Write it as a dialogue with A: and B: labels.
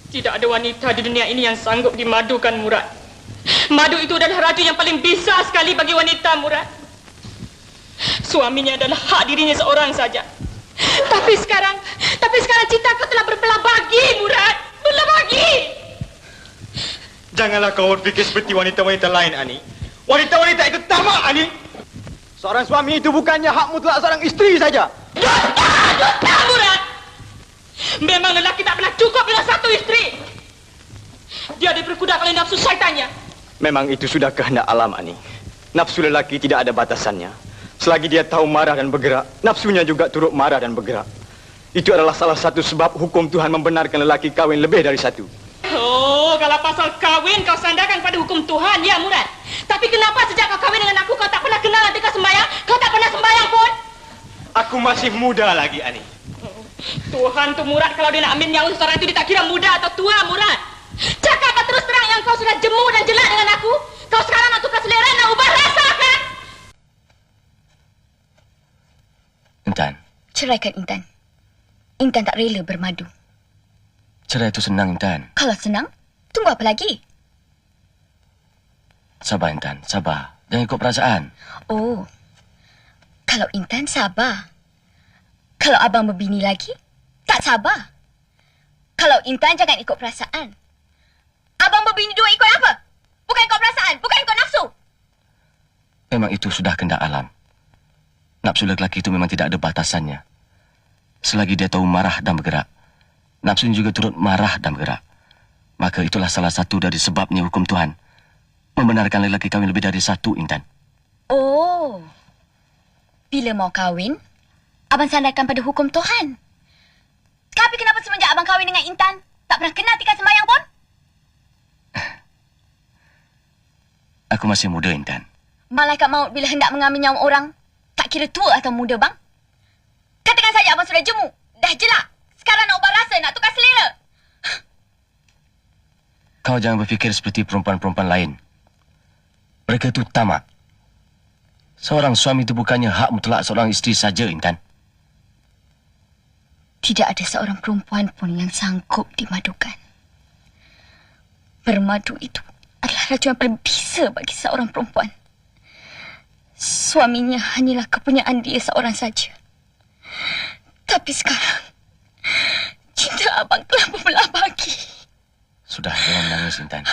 A: Tidak ada wanita di dunia ini yang sanggup dimadukan, Murad. Madu itu adalah raju yang paling bisa sekali bagi wanita, Murad. Suaminya adalah hak dirinya seorang saja. Tapi sekarang cinta kau telah berbelah bagi, Murad. Belah bagi.
B: Janganlah kau berfikir seperti wanita-wanita lain, Ani. Wanita-wanita itu tamak, Ani. Seorang suami itu bukannya hak mutlak seorang isteri saja.
A: Dusta, Murad. Memang lelaki tak pernah cukup dengan satu isteri. Dia diperbudak oleh nafsu syaitannya.
B: Memang itu sudah kehendak alam, Ani. Nafsu lelaki tidak ada batasannya. Selagi dia tahu marah dan bergerak, nafsunya juga turut marah dan bergerak. Itu adalah salah satu sebab hukum Tuhan membenarkan lelaki kawin lebih dari satu.
A: Oh, kalau pasal kawin kau sandarkan pada hukum Tuhan, ya Murad. Tapi kenapa sejak kau kawin dengan aku, kau tak pernah kenal nanti kau sembahyang? Kau tak pernah sembahyang pun?
B: Aku masih muda lagi, Ani.
A: Tuhan tu Murad, kalau dia nak ambil nyawa seseorang itu, dia tak kira muda atau tua, Murad. Cakap terus terang yang kau sudah jemu dan jelak dengan aku. Kau sekarang nak tukar selera, nak ubah rasa, kan?
C: Intan.
D: Ceraikan Intan. Intan tak rela bermadu.
C: Cerai itu senang, Intan.
D: Kalau senang, tunggu apa lagi?
C: Sabar, Intan. Sabar. Jangan ikut perasaan.
D: Oh. Kalau Intan sabar. Kalau abang berbini lagi, tak sabar. Kalau Intan jangan ikut perasaan. Abang berbini dua ikut apa? Bukan ikut perasaan, bukan ikut nafsu.
C: Memang itu sudah kehendak alam. Nafsu lelaki itu memang tidak ada batasannya. Selagi dia tahu marah dan bergerak, nafsunya juga turut marah dan bergerak. Maka itulah salah satu dari sebabnya hukum Tuhan membenarkan lelaki kawin lebih dari satu, Intan.
D: Oh. Bila mau kahwin, abang sandarkan pada hukum Tuhan. Tapi kenapa semenjak abang kahwin dengan Intan, tak pernah kenal tingkah sembahyang pun?
C: Aku masih muda, Intan.
D: Malaikat maut bila hendak mengambil nyawa orang, tak kira tua atau muda, bang. Katakan saja abang sudah jemu, dah jelak. Sekarang nak ubah rasa, nak tukar selera.
C: Kau jangan berfikir seperti perempuan-perempuan lain. Mereka itu tamak. Seorang suami itu bukannya hak mutlak seorang isteri saja, Intan.
D: Tidak ada seorang perempuan pun yang sanggup dimadukan. Bermadu itu adalah raju yang paling bisa bagi seorang perempuan. Suaminya hanyalah kepunyaan dia seorang saja. Tapi sekarang, cinta abang telah berbelah bagi.
C: Sudah, jangan menangis, Intan.